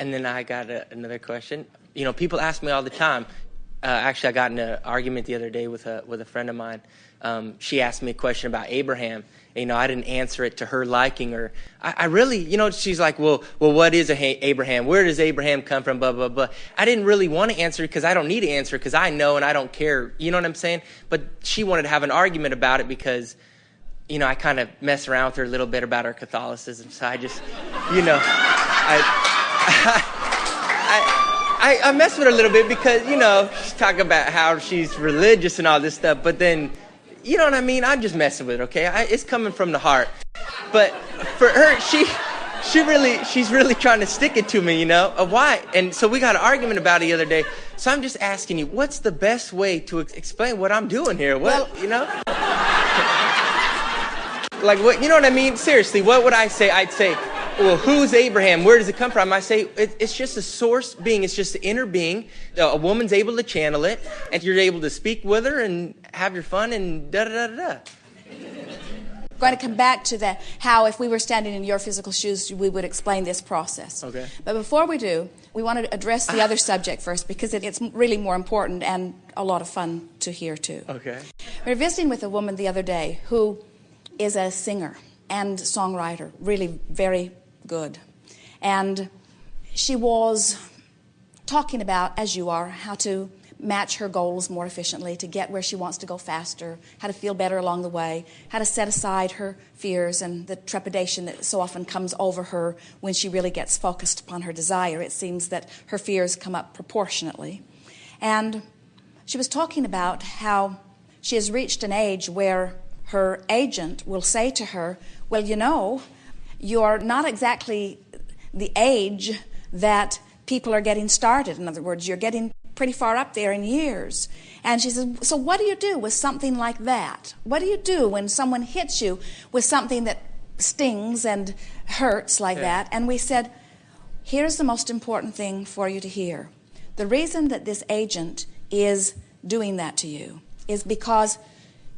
And then I got another question. You know, people ask me all the time. Actually, I got in an argument the other day with a friend of mine. She asked me a question about Abraham. You know, I didn't answer it to her liking, or I really, you know, she's like, well, what is Abraham? Where does Abraham come from? Blah, blah, blah. I didn't really want to answer it because I don't need to answer it because I know and I don't care. You know what I'm saying? But she wanted to have an argument about it because, you know, I kind of mess around with her a little bit about her Catholicism. So I just, you know, I mess with her a little bit because, you know, she's talking about how she's religious and all this stuff, but then, you know what I mean? I'm just messing with her, okay? It's coming from the heart. But for her, she's really trying to stick it to me, you know? Why? And so we got an argument about it the other day. So I'm just asking you, what's the best way to explain what I'm doing here? What, you know? Like, what, you know what I mean? Seriously, what would I say? I'd say, well, who's Abraham? Where does it come from? I say it's just a source being. It's just the inner being. A woman's able to channel it, and you're able to speak with her and have your fun and da-da-da-da-da. I'm going to come back to that, how if we were standing in your physical shoes, we would explain this process. Okay. But before we do, we want to address the other subject first because it's really more important and a lot of fun to hear too. Okay. We were visiting with a woman the other day who is a singer and songwriter, really very good. And she was talking about, as you are, how to match her goals more efficiently, to get where she wants to go faster, how to feel better along the way, how to set aside her fears and the trepidation that so often comes over her when she really gets focused upon her desire. It seems that her fears come up proportionately. And she was talking about how she has reached an age where her agent will say to her, well, you know, you're not exactly the age that people are getting started. In other words, you're getting pretty far up there in years. And she says, so what do you do with something like that? What do you do when someone hits you with something that stings and hurts like that? And we said, here's the most important thing for you to hear. The reason that this agent is doing that to you is because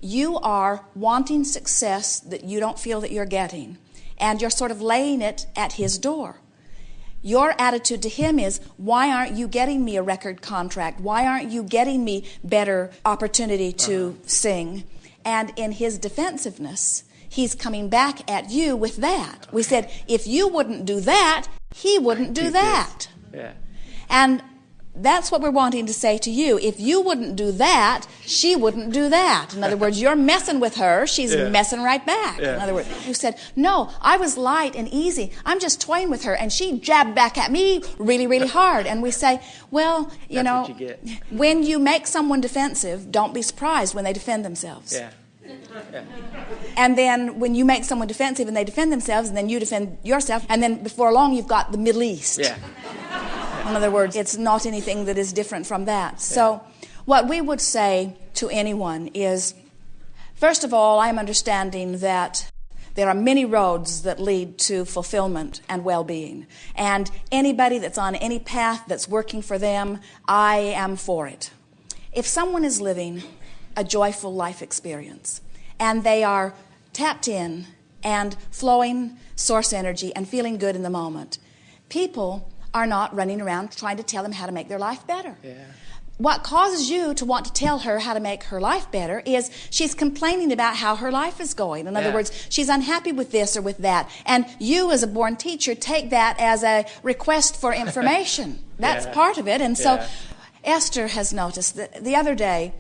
you are wanting success that you don't feel that you're getting, and you're sort of laying it at his door. Your attitude to him is, why aren't you getting me a record contract? Why aren't you getting me better opportunity to sing? And in his defensiveness, he's coming back at you with that. We said, if you wouldn't do that, he wouldn't do that. Yeah. And that's what we're wanting to say to you. If you wouldn't do that, she wouldn't do that. In other words, you're messing with her, she's messing right back. In other words, you said, no, I was light and easy. I'm just toying with her, and she jabbed back at me really, really hard. And we say, well, you know, when you make someone defensive, don't be surprised when they defend themselves. Yeah. And then when you make someone defensive and they defend themselves, and then you defend yourself, and then before long you've got the Middle East. Yeah. In other words, it's not anything that is different from that. So what we would say to anyone is, first of all, I'm understanding that there are many roads that lead to fulfillment and well-being. And anybody that's on any path that's working for them, I am for it. If someone is living a joyful life experience and they are tapped in and flowing source energy and feeling good in the moment, people are not running around trying to tell them how to make their life better. Yeah. What causes you to want to tell her how to make her life better is she's complaining about how her life is going. In other words, she's unhappy with this or with that. And you, as a born teacher, take that as a request for information. That's part of it. And so Esther has noticed that the other day,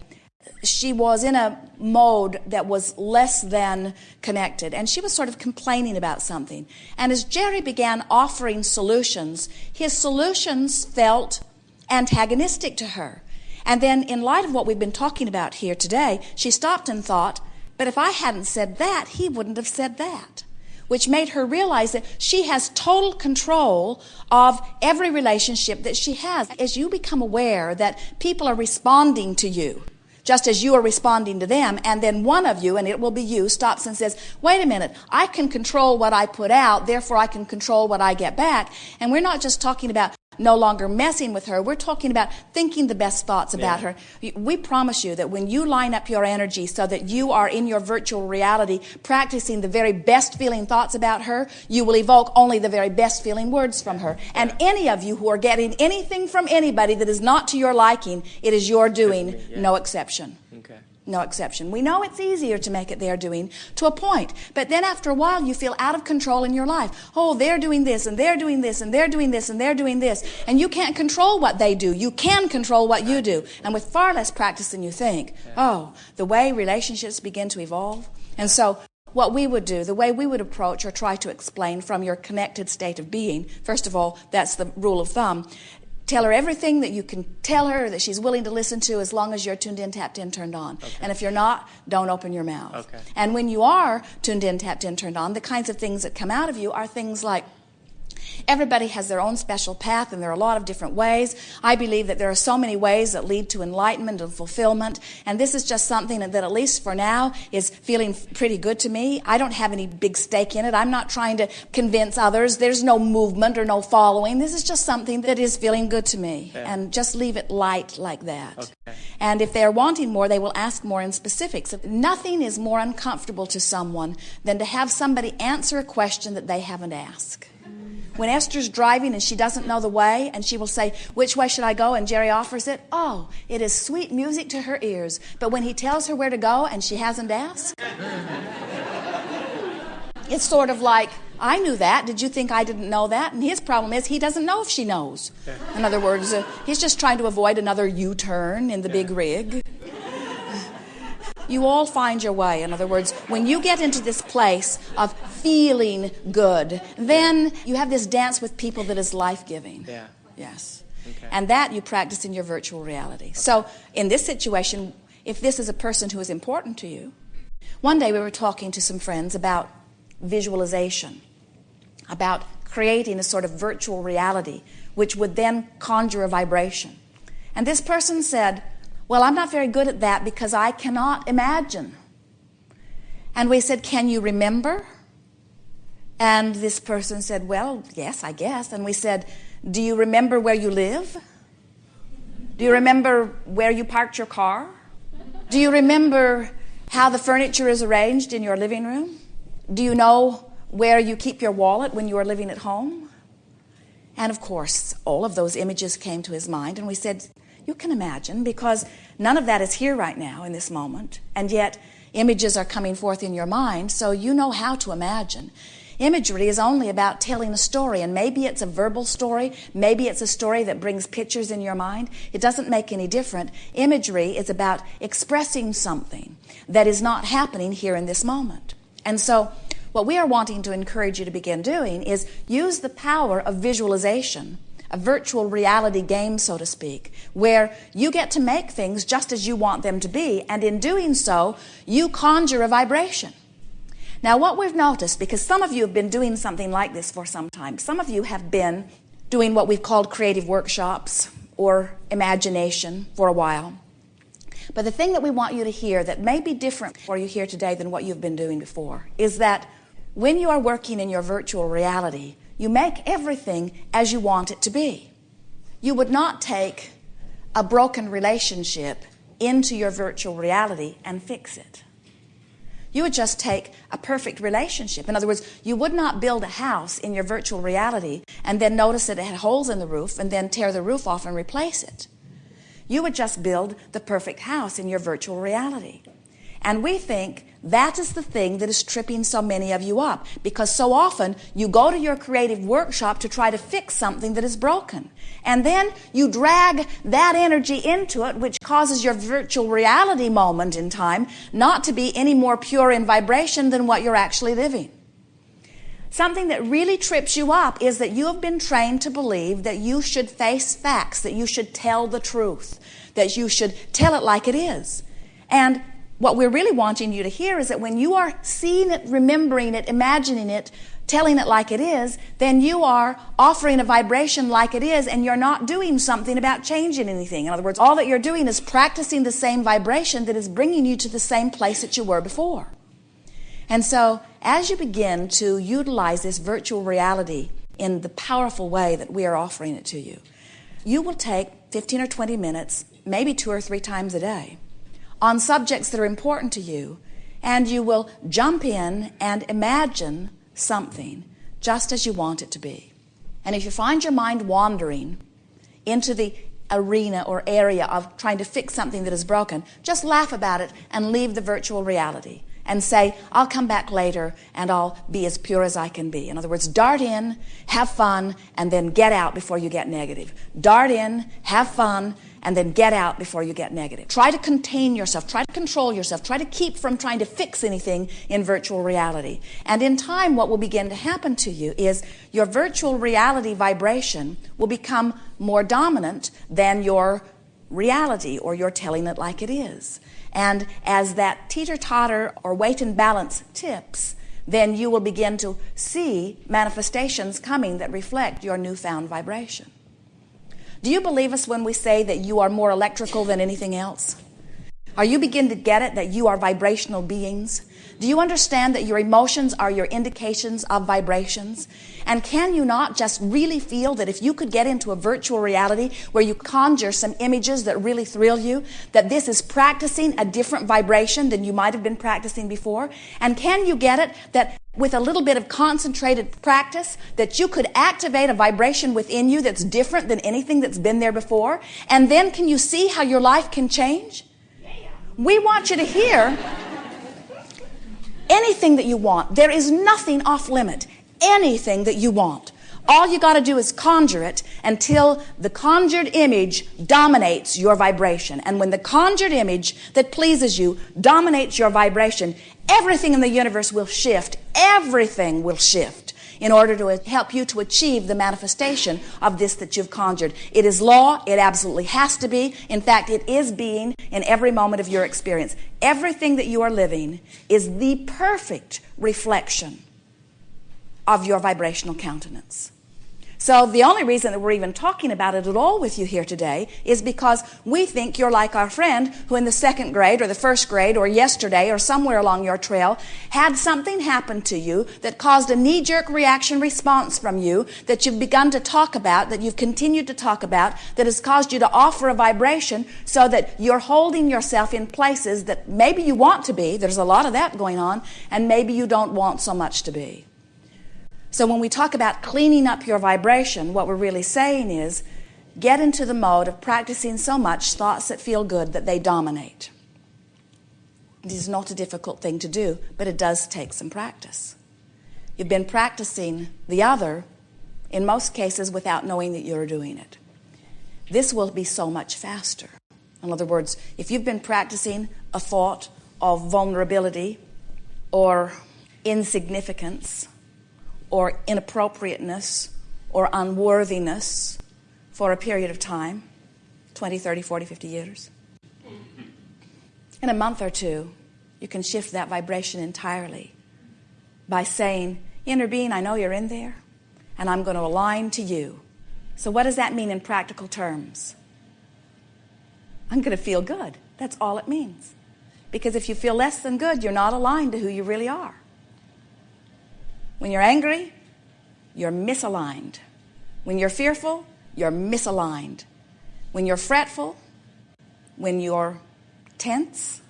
she was in a mode that was less than connected, and she was sort of complaining about something. And as Jerry began offering solutions, his solutions felt antagonistic to her. And then, in light of what we've been talking about here today, she stopped and thought, but if I hadn't said that, he wouldn't have said that. Which made her realize that she has total control of every relationship that she has. As you become aware that people are responding to you, just as you are responding to them, and then one of you, and it will be you, stops and says, wait a minute, I can control what I put out, therefore I can control what I get back. And we're not just talking about no longer messing with her. We're talking about thinking the best thoughts about her. We promise you that when you line up your energy so that you are in your virtual reality practicing the very best feeling thoughts about her, you will evoke only the very best feeling words from her. And any of you who are getting anything from anybody that is not to your liking, it is your doing, no exception. Okay. No exception. We know it's easier to make it their doing to a point. But then after a while, you feel out of control in your life. Oh, they're doing this, and they're doing this, and they're doing this, and they're doing this. And you can't control what they do. You can control what you do. And with far less practice than you think. Oh, the way relationships begin to evolve. And so what we would do, the way we would approach or try to explain from your connected state of being, first of all, that's the rule of thumb. Tell her everything that you can tell her that she's willing to listen to as long as you're tuned in, tapped in, turned on. Okay. And if you're not, don't open your mouth. Okay. And when you are tuned in, tapped in, turned on, the kinds of things that come out of you are things like, everybody has their own special path, and there are a lot of different ways. I believe that there are so many ways that lead to enlightenment and fulfillment, and this is just something that at least for now is feeling pretty good to me. I don't have any big stake in it. I'm not trying to convince others. There's no movement or no following. This is just something that is feeling good to me, and just leave it light like that. Okay. And if they're wanting more, they will ask more in specifics. Nothing is more uncomfortable to someone than to have somebody answer a question that they haven't asked. When Esther's driving and she doesn't know the way, and she will say, which way should I go? And Jerry offers it. Oh, it is sweet music to her ears. But when he tells her where to go and she hasn't asked, it's sort of like, I knew that. Did you think I didn't know that? And his problem is he doesn't know if she knows. In other words, he's just trying to avoid another U-turn in the big rig. You all find your way. In other words, when you get into this place of feeling good, then you have this dance with people that is life-giving. Yeah. Yes. Okay. And that you practice in your virtual reality. Okay. So in this situation, if this is a person who is important to you, one day we were talking to some friends about visualization, about creating a sort of virtual reality, which would then conjure a vibration. And this person said, well, I'm not very good at that because I cannot imagine. And we said, can you remember? And this person said, well, yes, I guess. And we said, do you remember where you live? Do you remember where you parked your car? Do you remember how the furniture is arranged in your living room? Do you know where you keep your wallet when you are living at home? And of course, all of those images came to his mind, and we said, you can imagine, because none of that is here right now in this moment, and yet images are coming forth in your mind, so you know how to imagine. Imagery is only about telling a story, and maybe it's a verbal story, maybe it's a story that brings pictures in your mind. It doesn't make any difference. Imagery is about expressing something that is not happening here in this moment. And so what we are wanting to encourage you to begin doing is use the power of visualization, a virtual reality game, so to speak, where you get to make things just as you want them to be, and in doing so, you conjure a vibration. Now, what we've noticed, because some of you have been doing something like this for some time, some of you have been doing what we've called creative workshops or imagination for a while. But the thing that we want you to hear that may be different for you here today than what you've been doing before is that when you are working in your virtual reality, you make everything as you want it to be. You would not take a broken relationship into your virtual reality and fix it. You would just take a perfect relationship. In other words, you would not build a house in your virtual reality and then notice that it had holes in the roof and then tear the roof off and replace it. You would just build the perfect house in your virtual reality. And we think that is the thing that is tripping so many of you up, because so often you go to your creative workshop to try to fix something that is broken. And then you drag that energy into it, which causes your virtual reality moment in time not to be any more pure in vibration than what you're actually living. Something that really trips you up is that you have been trained to believe that you should face facts, that you should tell the truth, that you should tell it like it is. And what we're really wanting you to hear is that when you are seeing it, remembering it, imagining it, telling it like it is, then you are offering a vibration like it is, and you're not doing something about changing anything. In other words, all that you're doing is practicing the same vibration that is bringing you to the same place that you were before. And so, as you begin to utilize this virtual reality in the powerful way that we are offering it to you. You will take 15 or 20 minutes, maybe 2 or 3 times a day, on subjects that are important to you, and you will jump in and imagine something just as you want it to be. And if you find your mind wandering into the arena or area of trying to fix something that is broken, just laugh about it and leave the virtual reality and say, I'll come back later and I'll be as pure as I can be. In other words, dart in, have fun, and then get out before you get negative. Dart in, have fun, and then get out before you get negative. Try to contain yourself, try to control yourself, try to keep from trying to fix anything in virtual reality. And in time, what will begin to happen to you is your virtual reality vibration will become more dominant than your reality, or your telling it like it is. And as that teeter-totter or weight and balance tips, then you will begin to see manifestations coming that reflect your newfound vibration. Do you believe us when we say that you are more electrical than anything else? Are you beginning to get it that you are vibrational beings? Do you understand that your emotions are your indications of vibrations? And can you not just really feel that if you could get into a virtual reality where you conjure some images that really thrill you, that this is practicing a different vibration than you might have been practicing before? And can you get it that with a little bit of concentrated practice, that you could activate a vibration within you that's different than anything that's been there before? And then can you see how your life can change? We want you to hear anything that you want. There is nothing off limit. Anything that you want. All you got to do is conjure it until the conjured image dominates your vibration. And when the conjured image that pleases you dominates your vibration, everything in the universe will shift. Everything will shift in order to help you to achieve the manifestation of this that you've conjured. It is law. It absolutely has to be. In fact, it is being in every moment of your experience. Everything that you are living is the perfect reflection of your vibrational countenance. So the only reason that we're even talking about it at all with you here today is because we think you're like our friend who in the 2nd grade or the 1st grade or yesterday or somewhere along your trail had something happen to you that caused a knee-jerk reaction response from you that you've begun to talk about, that you've continued to talk about, that has caused you to offer a vibration so that you're holding yourself in places that maybe you want to be. There's a lot of that going on, and maybe you don't want so much to be. So when we talk about cleaning up your vibration, what we're really saying is get into the mode of practicing so much thoughts that feel good that they dominate. It is not a difficult thing to do, but it does take some practice. You've been practicing the other, in most cases, without knowing that you're doing it. This will be so much faster. In other words, if you've been practicing a thought of vulnerability or insignificance, or inappropriateness, or unworthiness for a period of time, 20, 30, 40, 50 years. In a month or two, you can shift that vibration entirely by saying, inner being, I know you're in there, and I'm going to align to you. So what does that mean in practical terms? I'm going to feel good. That's all it means. Because if you feel less than good, you're not aligned to who you really are. When you're angry, you're misaligned. When you're fearful, you're misaligned. When you're fretful, when you're tense,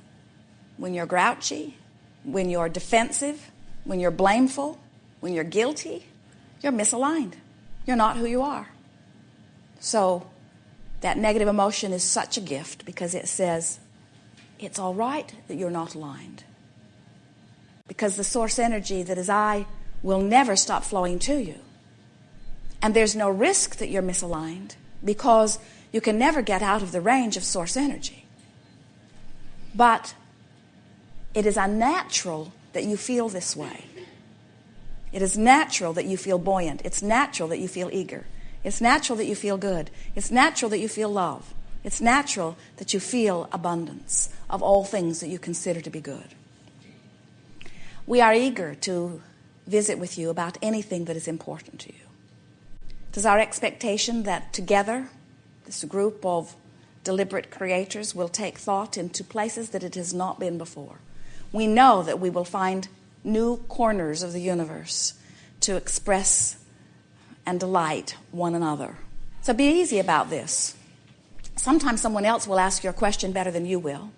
when you're grouchy, when you're defensive, when you're blameful, when you're guilty, you're misaligned. You're not who you are. So that negative emotion is such a gift because it says it's all right that you're not aligned. Because the source energy that is I will never stop flowing to you. And there's no risk that you're misaligned because you can never get out of the range of source energy. But it is unnatural that you feel this way. It is natural that you feel buoyant. It's natural that you feel eager. It's natural that you feel good. It's natural that you feel love. It's natural that you feel abundance of all things that you consider to be good. We are eager to visit with you about anything that is important to you. It is our expectation that together, this group of deliberate creators will take thought into places that it has not been before. We know that we will find new corners of the universe to express and delight one another. So be easy about this. Sometimes someone else will ask your question better than you will.